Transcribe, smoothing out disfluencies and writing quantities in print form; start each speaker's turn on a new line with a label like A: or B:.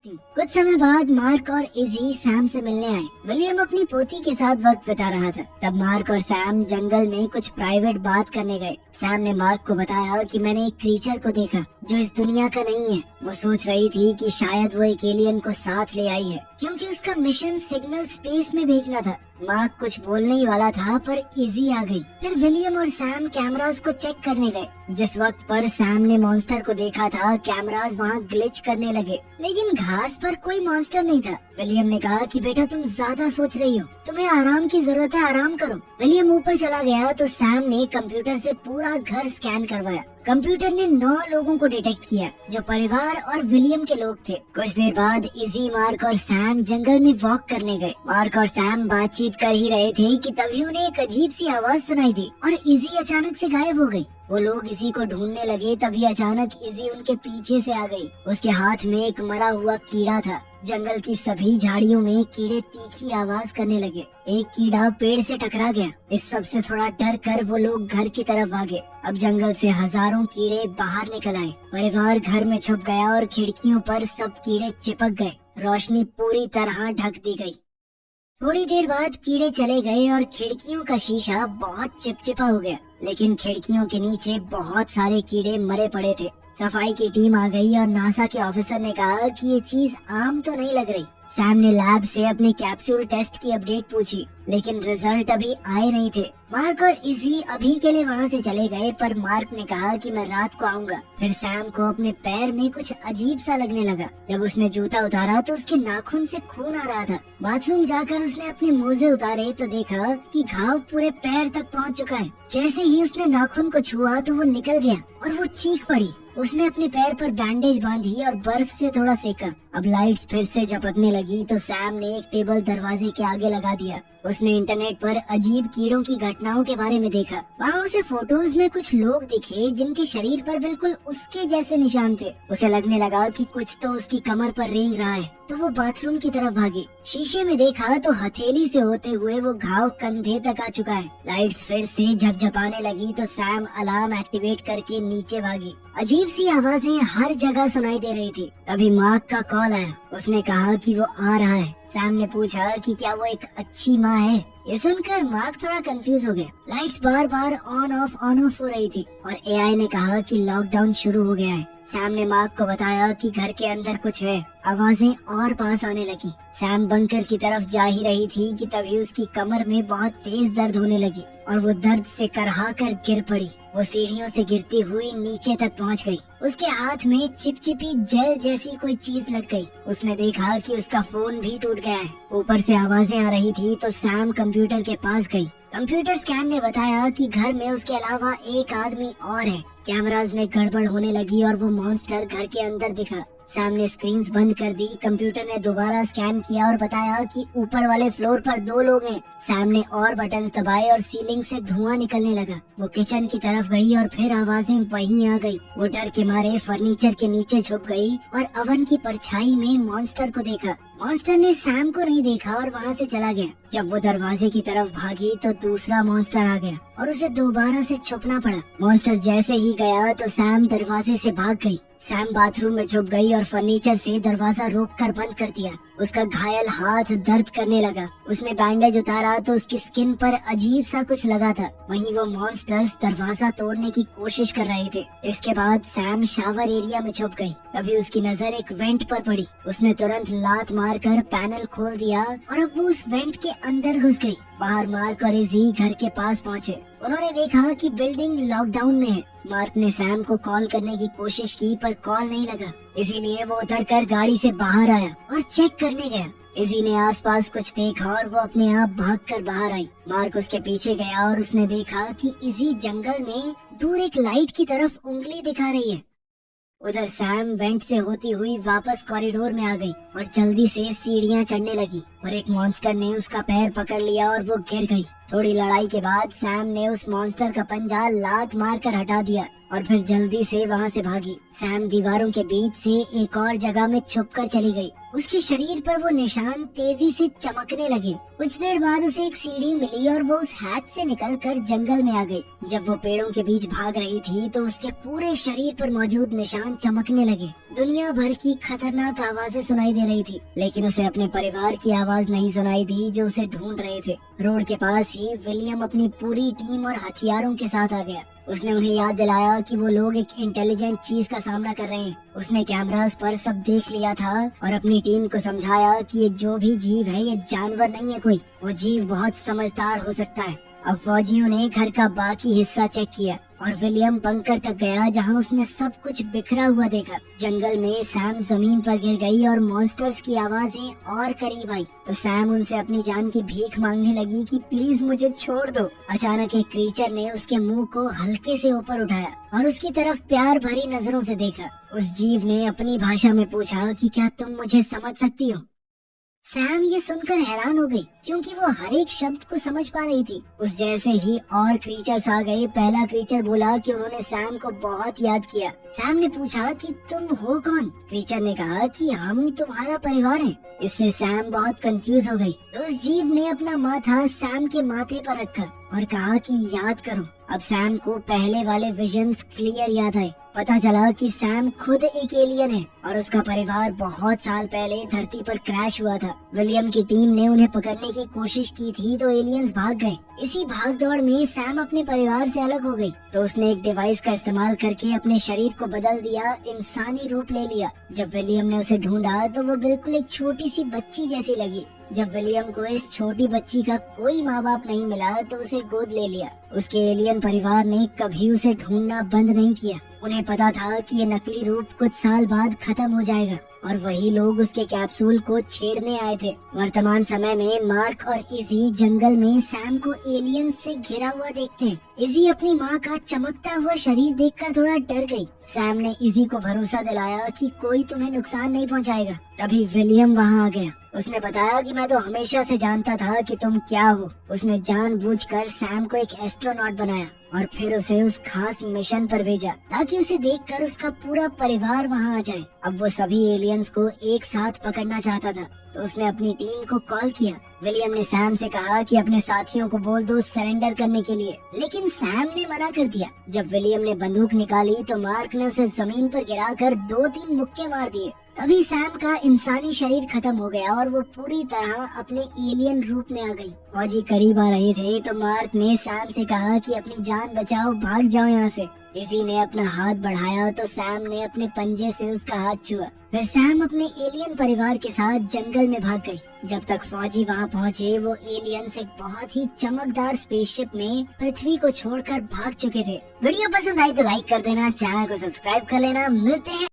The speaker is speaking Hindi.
A: कुछ समय बाद मार्क और इजी सैम से मिलने आए। विलियम अपनी पोती के साथ वक्त बिता रहा था। तब मार्क और सैम जंगल में कुछ प्राइवेट बात करने गए। सैम ने मार्क को बताया कि मैंने एक क्रीचर को देखा जो इस दुनिया का नहीं है। वो सोच रही थी कि शायद वो एक एलियन को साथ ले आई है क्योंकि उसका मिशन सिग्नल स्पेस में भेजना था। मार्क कुछ बोलने ही वाला था पर इजी आ गई। फिर विलियम और सैम कैमरास को चेक करने गए। जिस वक्त पर सैम ने मॉन्स्टर को देखा था, कैमरास वहाँ ग्लिच करने लगे, लेकिन घास पर कोई मॉन्स्टर नहीं था। विलियम ने कहा कि बेटा तुम ज्यादा सोच रही हो, तुम्हें आराम की जरूरत है, आराम करो। विलियम ऊपर चला गया तो सैम ने कंप्यूटर से पूरा घर स्कैन करवाया। कंप्यूटर ने 9 लोगों को डिटेक्ट किया जो परिवार और विलियम के लोग थे। कुछ देर बाद इजी, मार्क और सैम जंगल में वॉक करने गए। मार्क और सैम बातचीत कर ही रहे थे कि तभी उन्हें एक अजीब सी आवाज सुनाई दी और इजी अचानक से गायब हो गई। वो लोग इजी को ढूंढने लगे, तभी अचानक इजी उनके पीछे से आ गई। उसके हाथ में एक मरा हुआ कीड़ा था। जंगल की सभी झाड़ियों में कीड़े तीखी आवाज करने लगे। एक कीड़ा पेड़ से टकरा गया। इस सब से थोड़ा डर कर वो लोग घर की तरफ भागे। अब जंगल से हजारों कीड़े बाहर निकल आए। परिवार घर में छुप गया और खिड़कियों पर सब कीड़े चिपक गए। रोशनी पूरी तरह ढक दी गई। थोड़ी देर बाद कीड़े चले गए और खिड़कियों का शीशा बहुत चिपचिपा हो गया, लेकिन खिड़कियों के नीचे बहुत सारे कीड़े मरे पड़े थे। सफाई की टीम आ गई और नासा के ऑफिसर ने कहा कि ये चीज आम तो नहीं लग रही। सैम ने लैब से अपने कैप्सूल टेस्ट की अपडेट पूछी, लेकिन रिजल्ट अभी आए नहीं थे। मार्क और इजी अभी के लिए वहाँ से चले गए, पर मार्क ने कहा कि मैं रात को आऊंगा। फिर सैम को अपने पैर में कुछ अजीब सा लगने लगा। जब उसने जूता उतारा तो उसके नाखून से खून आ रहा था। बाथरूम जाकर उसने अपने मोजे उतारे तो देखा कि घाव पूरे पैर तक पहुँच चुका है। जैसे ही उसने नाखून को छुआ तो वो निकल गया और वो चीख पड़ी। उसने अपने पैर पर बैंडेज बांधी और बर्फ से थोड़ा सेका। अब लाइट्स फिर से झपकने लगी तो सैम ने एक टेबल दरवाजे के आगे लगा दिया। उसने इंटरनेट पर अजीब कीड़ों की घटनाओं के बारे में देखा। वहाँ उसे फोटोज में कुछ लोग दिखे जिनके शरीर पर बिल्कुल उसके जैसे निशान थे। उसे लगने लगा कि कुछ तो उसकी कमर पर रेंग रहा है, तो वो बाथरूम की तरफ भागी। शीशे में देखा तो हथेली से होते हुए वो घाव कंधे तक आ चुका है। लाइट्स फिर से झपझपाने लगी तो सैम अलार्म एक्टिवेट करके नीचे भागी। अजीब सी आवाजें हर जगह सुनाई दे रही थी। तभी मार्क का कॉल आया। उसने कहा कि वो आ रहा है। सैम ने पूछा कि क्या वो एक अच्छी माँ है। ये सुनकर मार्क थोड़ा कंफ्यूज हो गया। Lights bar bar on off हो रही थी और एआई ने कहा कि लॉकडाउन शुरू हो गया है। सैम ने मार्क को बताया कि घर के अंदर कुछ है। आवाजें और पास आने लगी। सैम बंकर की तरफ जा ही रही थी कि तभी उसकी कमर में बहुत तेज दर्द होने लगी और वो दर्द से करहा कर गिर पड़ी। वो सीढ़ियों से गिरती हुई नीचे तक पहुंच गई। उसके हाथ में चिपचिपी जेल जैसी कोई चीज लग गई। उसने देखा कि उसका फोन भी टूट गया है। ऊपर से आवाजें आ रही थी तो सैम कंप्यूटर के पास गई। कंप्यूटर स्कैन ने बताया कि घर में उसके अलावा एक आदमी और है। कैमरास में गड़बड़ होने लगी और वो मॉन्स्टर घर के अंदर दिखा। सैम ने स्क्रीन्स बंद कर दी। कंप्यूटर ने दोबारा स्कैन किया और बताया कि ऊपर वाले फ्लोर पर 2 लोग हैं। सैम ने और बटन दबाए और सीलिंग से धुआं निकलने लगा। वो किचन की तरफ गई और फिर आवाजें वहीं आ गई। वो डर के मारे फर्नीचर के नीचे छुप गई और ओवन की परछाई में मॉन्स्टर को देखा। मॉन्स्टर ने सैम को नहीं देखा और वहाँ से चला गया। जब वो दरवाजे की तरफ भागी तो दूसरा मॉन्स्टर आ गया और उसे दोबारा से छुपना पड़ा। मॉन्स्टर जैसे ही गया तो सैम दरवाजे से भाग गई। सैम बाथरूम में छुप गई और फर्नीचर से दरवाजा रोककर बंद कर दिया। उसका घायल हाथ दर्द करने लगा। उसने बैंडेज उतारा तो उसकी स्किन पर अजीब सा कुछ लगा था। वहीं वो मॉन्स्टर्स दरवाजा तोड़ने की कोशिश कर रहे थे। इसके बाद सैम शावर एरिया में छुप गई। तभी उसकी नजर एक वेंट पर पड़ी। उसने तुरंत लात मारकर पैनल खोल दिया और अब वो उस वेंट के अंदर घुस गई। बाहर मार्क और इजी घर के पास पहुँचे। उन्होंने देखा कि बिल्डिंग लॉकडाउन में है। मार्क ने सैम को कॉल करने की कोशिश की पर कॉल नहीं लगा, इसीलिए वो उतरकर गाड़ी से बाहर आया और चेक करने गया। इजी ने आसपास कुछ देखा और वो अपने आप भागकर बाहर आई। मार्क उसके पीछे गया और उसने देखा कि इजी जंगल में दूर एक लाइट की तरफ उंगली दिखा रही है। उधर सैम वेंट से होती हुई वापस कॉरिडोर में आ गई और जल्दी से सीढ़ियां चढ़ने लगी और एक मॉन्स्टर ने उसका पैर पकड़ लिया और वो गिर गई। थोड़ी लड़ाई के बाद सैम ने उस मॉन्स्टर का पंजा लात मारकर हटा दिया और फिर जल्दी से वहाँ से भागी। सैम दीवारों के बीच से एक और जगह में छुपकर चली गई। उसके शरीर पर वो निशान तेजी से चमकने लगे। कुछ देर बाद उसे एक सीढ़ी मिली और वो उस हैच से निकलकर जंगल में आ गई। जब वो पेड़ों के बीच भाग रही थी तो उसके पूरे शरीर पर मौजूद निशान चमकने लगे। दुनिया भर की खतरनाक आवाजें सुनाई दे रही थी, लेकिन उसे अपने परिवार की आवाज नहीं सुनाई दी जो उसे ढूंढ रहे थे। रोड के पास ही विलियम अपनी पूरी टीम और हथियारों के साथ आ गया। उसने उन्हें याद दिलाया कि वो लोग एक इंटेलिजेंट चीज का सामना कर रहे हैं। उसने कैमरास पर सब देख लिया था और अपनी टीम को समझाया कि ये जो भी जीव है ये जानवर नहीं है कोई, वो जीव बहुत समझदार हो सकता है। अब फौजियों ने घर का बाकी हिस्सा चेक किया और विलियम बंकर तक गया जहां उसने सब कुछ बिखरा हुआ देखा। जंगल में सैम जमीन पर गिर गई और मॉन्स्टर्स की आवाजें और करीब आई तो सैम उनसे अपनी जान की भीख मांगने लगी कि प्लीज मुझे छोड़ दो। अचानक एक क्रीचर ने उसके मुंह को हल्के से ऊपर उठाया और उसकी तरफ प्यार भरी नजरों से देखा। उस जीव ने अपनी भाषा में पूछा कि क्या तुम मुझे समझ सकती हो। सैम ये सुनकर हैरान हो गई क्योंकि वो हर एक शब्द को समझ पा रही थी। उस जैसे ही और क्रीचर्स आ गए। पहला क्रीचर बोला कि उन्होंने सैम को बहुत याद किया। सैम ने पूछा कि तुम हो कौन? क्रीचर ने कहा कि हम तुम्हारा परिवार हैं। इससे सैम बहुत कंफ्यूज हो गई। तो उस जीव ने अपना माथा सैम के माथे पर रखा और कहा कि याद करो। अब सैम को पहले वाले विजन्स क्लियर याद आए। पता चला कि सैम खुद एक एलियन है और उसका परिवार बहुत साल पहले धरती पर क्रैश हुआ था। विलियम की टीम ने उन्हें पकड़ने की कोशिश की थी तो एलियंस भाग गए। इसी भागदौड़ में सैम अपने परिवार से अलग हो गई तो उसने एक डिवाइस का इस्तेमाल करके अपने शरीर को बदल दिया, इंसानी रूप ले लिया। जब विलियम ने उसे ढूंढा तो वो बिल्कुल एक छोटी सी बच्ची जैसी लगी। जब विलियम को इस छोटी बच्ची का कोई माँ बाप नहीं मिला तो उसे गोद ले लिया। उसके एलियन परिवार ने कभी उसे ढूंढना बंद नहीं किया। उन्हें पता था कि ये नकली रूप कुछ साल बाद खत्म हो जाएगा और वही लोग उसके कैप्सूल को छेड़ने आए थे। वर्तमान समय में मार्क और इजी जंगल में सैम को एलियन से घिरा हुआ देखते हैं। इजी अपनी माँ का चमकता हुआ शरीर देखकर थोड़ा डर गई। सैम ने इजी को भरोसा दिलाया कि कोई तुम्हें नुकसान नहीं पहुँचाएगा। तभी विलियम वहाँ आ गया। उसने बताया कि मैं तो हमेशा से जानता था कि तुम क्या हो। उसने जानबूझकर सैम को एक एस्ट्रोनॉट बनाया और फिर उसे उस खास मिशन पर भेजा ताकि उसे देखकर उसका पूरा परिवार वहाँ आ जाए। अब वो सभी एलियंस को एक साथ पकड़ना चाहता था तो उसने अपनी टीम को कॉल किया। विलियम ने सैम से कहा कि अपने साथियों को बोल दो सरेंडर करने के लिए, लेकिन सैम ने मना कर दिया। जब विलियम ने बंदूक निकाली तो मार्क ने उसे जमीन पर गिराकर 2-3 मुक्के मार दिए। तभी सैम का इंसानी शरीर खत्म हो गया और वो पूरी तरह अपने एलियन रूप में आ गई। फौजी करीब आ रहे थे तो मार्क ने सैम से कहा कि अपनी जान बचाओ, भाग जाओ यहाँ से। इसी ने अपना हाथ बढ़ाया तो सैम ने अपने पंजे से उसका हाथ छुआ। फिर सैम अपने एलियन परिवार के साथ जंगल में भाग गई। जब तक फौजी वहाँ पहुँचे वो एलियंस एक बहुत ही चमकदार स्पेसशिप में पृथ्वी को छोड़कर भाग चुके थे। वीडियो पसंद आई तो लाइक कर देना, चैनल को सब्सक्राइब कर लेना। मिलते हैं